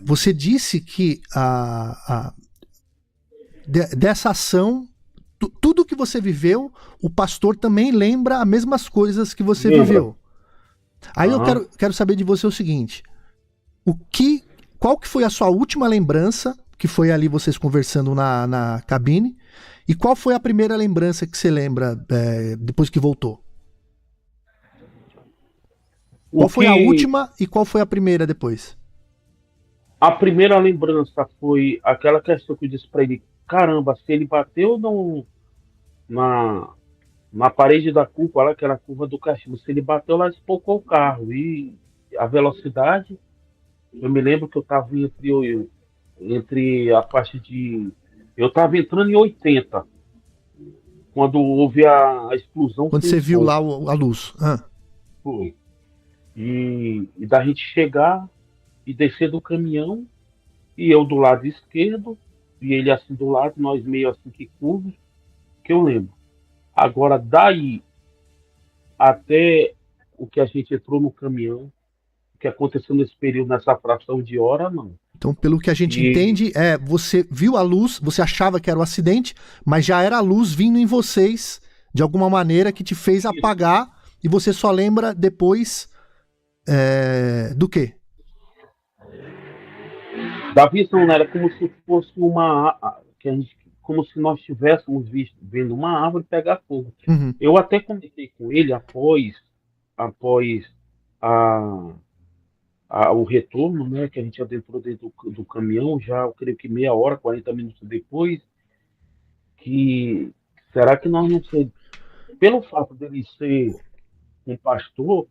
Você disse que dessa ação, tudo que você viveu, o pastor também lembra as mesmas coisas que você Lembra? viveu. Aí eu Aham. quero saber de você o seguinte: qual que foi a sua última lembrança, que foi ali vocês conversando na cabine, e qual foi a primeira lembrança que você lembra depois que voltou? O Qual foi a que última e qual foi a primeira depois? a primeira lembrança foi aquela questão que eu disse para ele, caramba, se ele bateu no, na, na parede da curva, lá, aquela curva do cachimbo, se ele bateu lá, espocou o carro. E a velocidade, eu me lembro que eu estava entre a faixa de. Eu estava entrando em 80, quando houve a explosão Quando sem você viu lá som. a luz? Ah, Foi. E da gente chegar e descer do caminhão, e eu do lado esquerdo, e ele assim do lado, nós meio assim que curvos, que eu lembro. Agora, daí até o que a gente entrou no caminhão, o que aconteceu nesse período, nessa fração de hora, não. então, pelo que a gente E entende, você viu a luz, você achava que era um acidente, mas já era a luz vindo em vocês de alguma maneira que te fez isso, apagar e você só lembra depois do quê? da visão, né? Era como se fosse que a gente, como se nós estivéssemos vendo uma árvore pegar fogo. Uhum. Eu até comentei com ele após a, o retorno, né, que a gente adentrou dentro do caminhão, já eu creio que meia hora, 40 minutos depois, que será que nós não sei, pelo fato dele ser um pastor,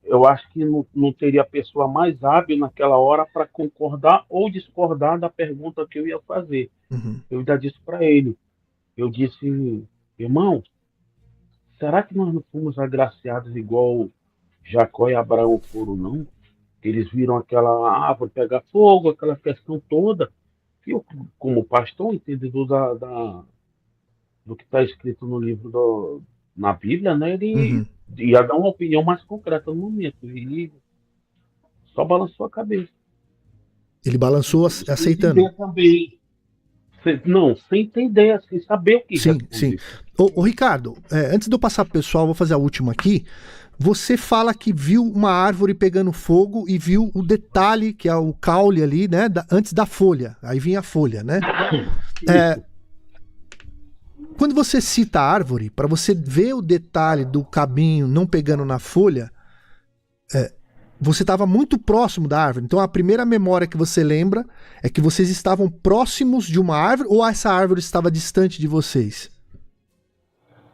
eu acho que não teria pessoa mais hábil naquela hora para concordar ou discordar da pergunta que eu ia fazer. Uhum. Eu ainda disse para ele, eu disse, irmão, será que nós não fomos agraciados igual Jacó e Abraão foram, não? Eles viram aquela árvore pegar fogo, aquela questão toda. E eu, como pastor, entendedor do que está escrito no livro na Bíblia, né? Ele Uhum. ia dar uma opinião mais concreta no momento. Ele só balançou a cabeça. Ele balançou Sem aceitando. entender também. Não, sem entender, sem saber o que Sim, sim. responder. Ô Ricardo, antes de eu passar pro pessoal, vou fazer a última aqui. Você fala que viu uma árvore pegando fogo e viu o detalhe, que é o caule ali, né? Antes da folha. Aí vinha a folha, né? É, Isso. quando você cita a árvore, para você ver o detalhe do caminho não pegando na folha, você estava muito próximo da árvore. Então a primeira memória que você lembra é que vocês estavam próximos de uma árvore ou essa árvore estava distante de vocês?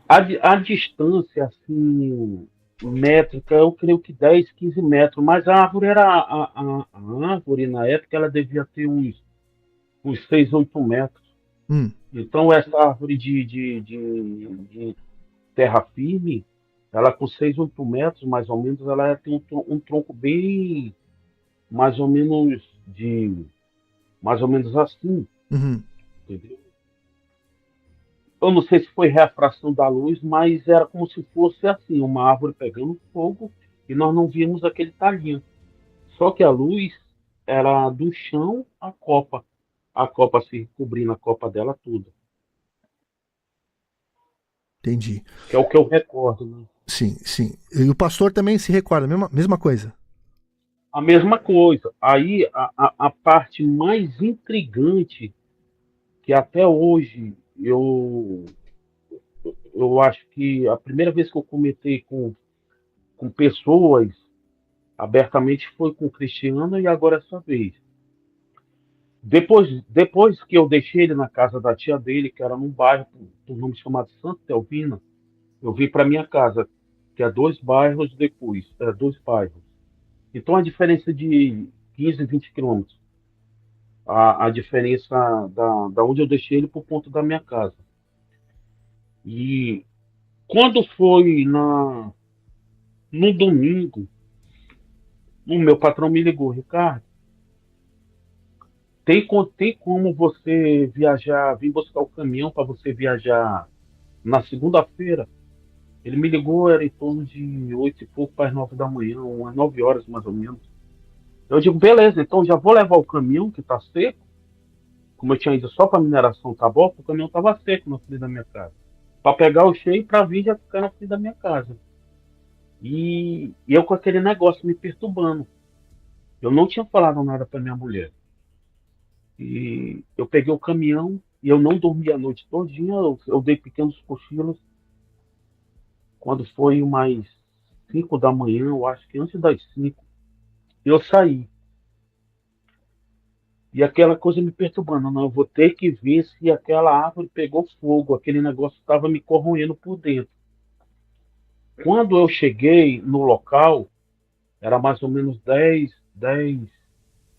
A distância, assim, métrica, eu creio que 10, 15 metros, mas a árvore era. A árvore, na época, ela devia ter uns 6, 8 metros. Hum, Então, essa árvore de terra firme, ela com 6, 8 metros, mais ou menos, ela tem um tronco bem, mais ou menos, mais ou menos assim, uhum. entendeu? Eu não sei se foi refração da luz, mas era como se fosse assim, uma árvore pegando fogo e nós não víamos aquele talhinho. Só que a luz era do chão à copa. A copa se cobrindo a copa dela tudo. Entendi. Que é o que eu recordo, né? Sim, sim. E o pastor também se recorda, mesma coisa. A mesma coisa. Aí a parte mais intrigante que até hoje eu acho que a primeira vez que eu comentei com pessoas abertamente foi com o Cristiano e agora essa vez. Depois que eu deixei ele na casa da tia dele, que era num bairro por nome chamado Santa Telvina, eu vim para minha casa, que é 2 bairros depois, é 2 bairros. Então a diferença de 15, 20 quilômetros, a diferença da onde eu deixei ele para o ponto da minha casa. E quando foi no domingo, o meu patrão me ligou, Ricardo, tem como você viajar, vir buscar o caminhão para você viajar na segunda-feira? Ele me ligou, era em torno de 8 e pouco para as 9 da manhã, umas 9 horas mais ou menos. Eu digo, beleza, então já vou levar o caminhão que tá seco, como eu tinha ido só para mineração tá bom, o caminhão tava seco na frente da minha casa. Para pegar o cheio para vir já ficar na frente da minha casa. E eu com aquele negócio me perturbando. Eu não tinha falado nada para minha mulher. E eu peguei o caminhão e eu não dormi a noite todinha, eu dei pequenos cochilos. Quando foi umas 5 da manhã, eu acho que antes das 5, eu saí. E aquela coisa me perturbando, não, eu vou ter que ver se aquela árvore pegou fogo, aquele negócio estava me corroendo por dentro. Quando eu cheguei no local, era mais ou menos 10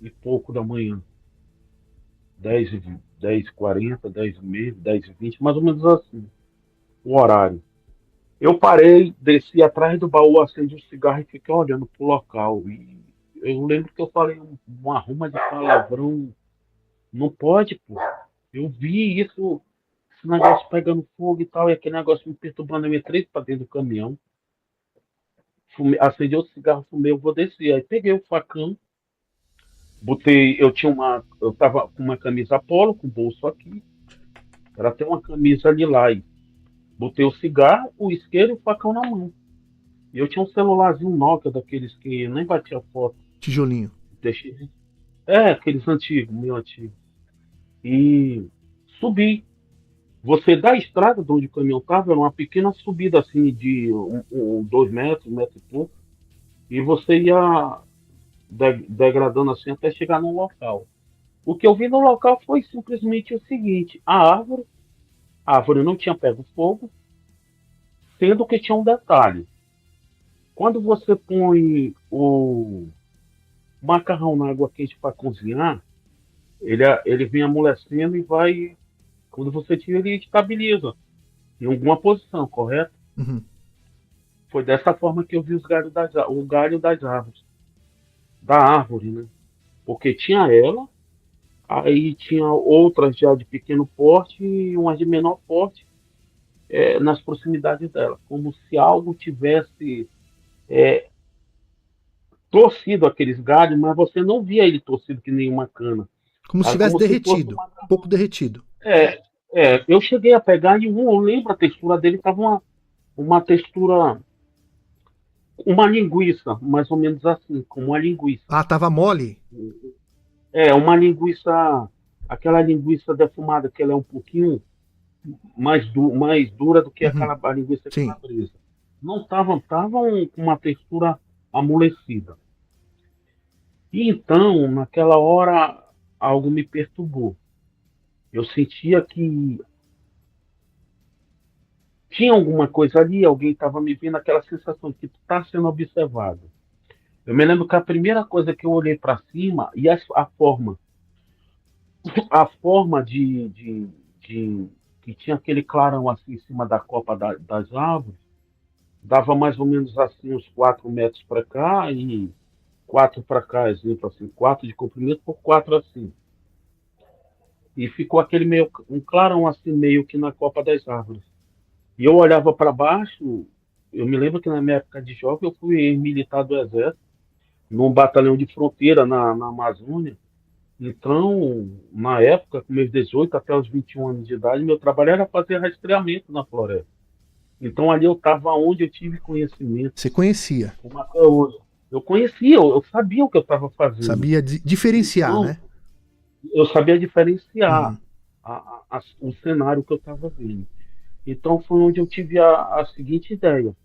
e pouco da manhã. 10h40, 10h30, 10h20, mais ou menos assim, o horário. Eu parei, desci atrás do baú, acendi um cigarro e fiquei olhando pro local. E eu lembro que eu falei uma ruma de palavrão. Não pode, pô. Eu vi isso, esse negócio pegando fogo e tal, e aquele negócio me perturbando. Eu entrei pra dentro do caminhão, acendi o cigarro, fumei, eu vou descer. Aí peguei o facão, botei, eu tava com uma camisa polo, com o bolso aqui, era até uma camisa lilás. Botei o cigarro, o isqueiro e o facão na mão. E eu tinha um celularzinho Nokia daqueles que nem batia foto. Tijolinho. Deixei. É, aqueles antigos, meio antigos. E subi. Você da estrada de onde o caminhão estava, era uma pequena subida assim de 2 metros, 1 metro e pouco. E você ia degradando assim até chegar no local. O que eu vi no local foi simplesmente o seguinte: a árvore não tinha pego fogo, sendo que tinha um detalhe. Quando você põe o macarrão na água quente para cozinhar, ele vem amolecendo e vai. Quando você tira, ele estabiliza em alguma posição, correto? Uhum. Foi dessa forma que eu vi o galho das árvores, da árvore, né? Porque tinha ela, aí tinha outras já de pequeno porte e umas de menor porte nas proximidades dela, como se algo tivesse torcido aqueles galhos, mas você não via ele torcido que nem uma cana. Como se Era tivesse como se fosse derretido. uma. Um pouco derretido. É, eu cheguei a pegar e eu lembro a textura dele, estava uma textura, uma linguiça, mais ou menos assim, como uma linguiça. Ah, tava mole? É, uma linguiça, aquela linguiça defumada, que ela é um pouquinho mais dura do que Uhum. a linguiça Sim. calabresa. Não tava com uma textura amolecida. E então, naquela hora, algo me perturbou. Eu sentia que tinha alguma coisa ali, alguém estava me vendo, aquela sensação de que tu está sendo observado. Eu me lembro que a primeira coisa que eu olhei para cima e a forma de que tinha aquele clarão assim em cima da copa das árvores, dava mais ou menos assim uns 4 metros para cá e 4 para cá, exemplo assim, 4 de comprimento por 4 assim. E ficou aquele meio, um clarão assim meio que na copa das árvores. E eu olhava para baixo, eu me lembro que na minha época de jovem eu fui militar do Exército, num batalhão de fronteira na Amazônia. Então, na época, com meus 18 até os 21 anos de idade, meu trabalho era fazer rastreamento na floresta. Então, ali eu estava onde eu tive conhecimento, Você conhecia. como até hoje. Eu conhecia, eu sabia o que eu estava fazendo. Sabia diferenciar, Então, né? eu sabia diferenciar Uhum. o cenário que eu estava vendo. Então, foi onde eu tive a seguinte ideia.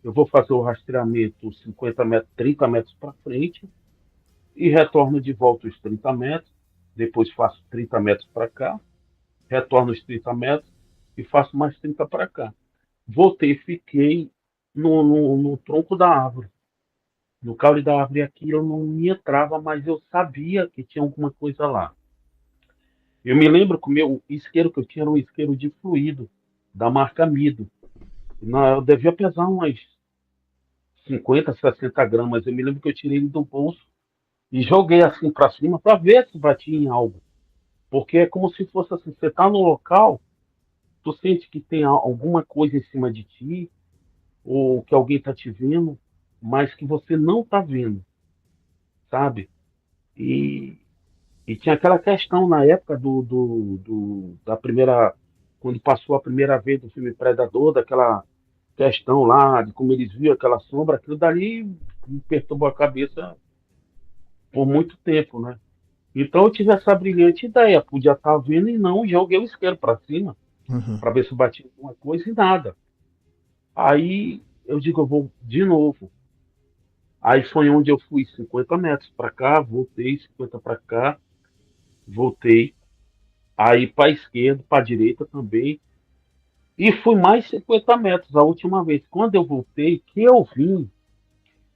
Eu vou fazer o rastreamento 50 metros, 30 metros para frente e retorno de volta os 30 metros. Depois faço 30 metros para cá, retorno os 30 metros e faço mais 30 para cá. Voltei e fiquei no tronco da árvore. No caule da árvore aqui eu não me entrava, mas eu sabia que tinha alguma coisa lá. Eu me lembro que o meu isqueiro que eu tinha era um isqueiro de fluido, da marca Mido. Eu devia pesar umas 50, 60 gramas. Eu me lembro que eu tirei ele do bolso e joguei assim para cima para ver se batia em algo. Porque é como se fosse assim, você está no local, tu sente que tem alguma coisa em cima de ti, ou que alguém está te vendo, mas que você não está vendo, sabe? E, e tinha aquela questão na época da primeira, quando passou a primeira vez do filme Predador, daquela questão lá, de como eles viam aquela sombra, aquilo dali me perturbou a cabeça por muito tempo, né? Então eu tive essa brilhante ideia, podia estar vendo e não, joguei o isqueiro para cima, Uhum. para ver se batia alguma coisa e nada. Aí eu digo, eu vou de novo. Aí foi onde eu fui 50 metros para cá, voltei, 50 para cá, voltei. Aí para a esquerda, para a direita também. E fui mais 50 metros a última vez. Quando eu voltei, que eu vim,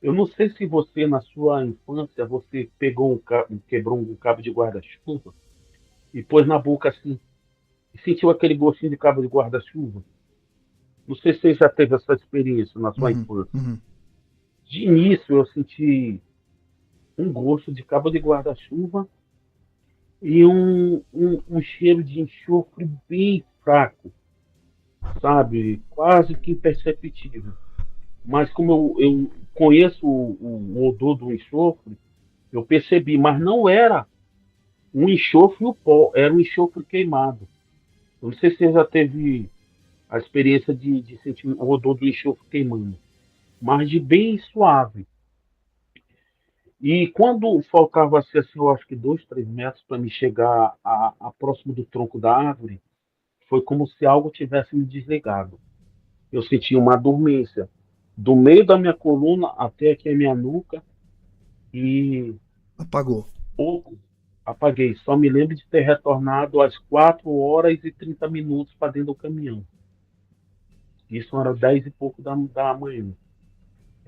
eu não sei se você, na sua infância, você pegou quebrou um cabo de guarda-chuva e pôs na boca assim, e sentiu aquele gostinho de cabo de guarda-chuva. Não sei se você já teve essa experiência na sua Uhum. infância. Uhum. De início, eu senti um gosto de cabo de guarda-chuva e um cheiro de enxofre bem fraco, sabe? Quase que imperceptível. Mas como eu conheço o odor do enxofre, eu percebi, mas não era um enxofre e o pó, era um enxofre queimado. Eu não sei se você já teve a experiência de sentir o odor do enxofre queimando, mas de bem suave. E quando faltava assim, eu acho que 2, 3 metros para me chegar a próximo do tronco da árvore, foi como se algo tivesse me desligado. Eu senti uma dormência do meio da minha coluna até aqui a minha nuca e Apagou. pouco apaguei. Só me lembro de ter retornado às 4 horas e 30 minutos para dentro do caminhão. Isso era 10 e pouco da manhã.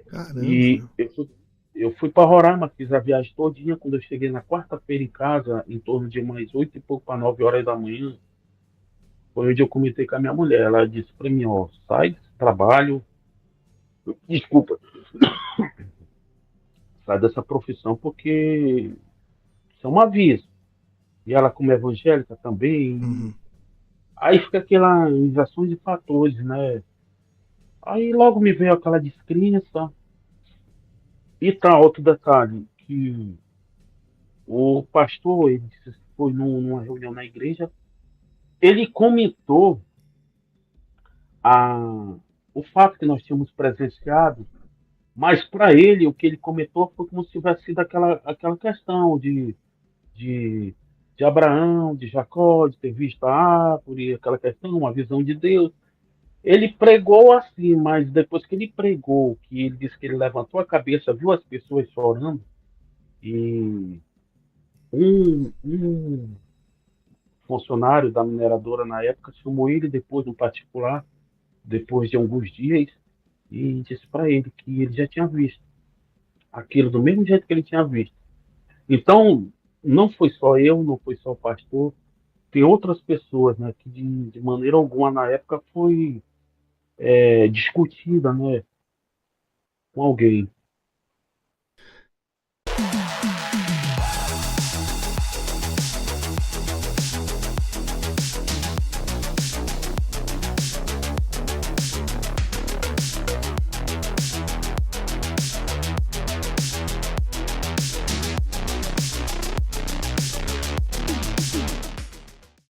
Caramba, E meu. eu fui para Roraima, fiz a viagem todinha. Quando eu cheguei na quarta-feira em casa, em torno de umas 8 e pouco para 9 horas da manhã, foi onde eu comentei com a minha mulher. Ela disse para mim, ó, sai desse trabalho, desculpa, sai dessa profissão porque isso é um aviso. E ela, como evangélica também, Uhum. aí fica aquela inversão de fatores, né? Aí logo me veio aquela descrença. E tá, outro detalhe, que o pastor, ele foi numa reunião na igreja, ele comentou o fato que nós tínhamos presenciado, mas para ele, o que ele comentou foi como se tivesse sido aquela questão de, de Abraão, de Jacó, de ter visto a árvore, aquela questão, uma visão de Deus. Ele pregou assim, mas depois que ele pregou, que ele disse que ele levantou a cabeça, viu as pessoas chorando, e um funcionário da mineradora na época chamou ele depois no particular, depois de alguns dias, e disse para ele que ele já tinha visto aquilo do mesmo jeito que ele tinha visto. Então, não foi só eu, não foi só o pastor, tem outras pessoas, né, que de maneira alguma na época foi discutida, né, com alguém.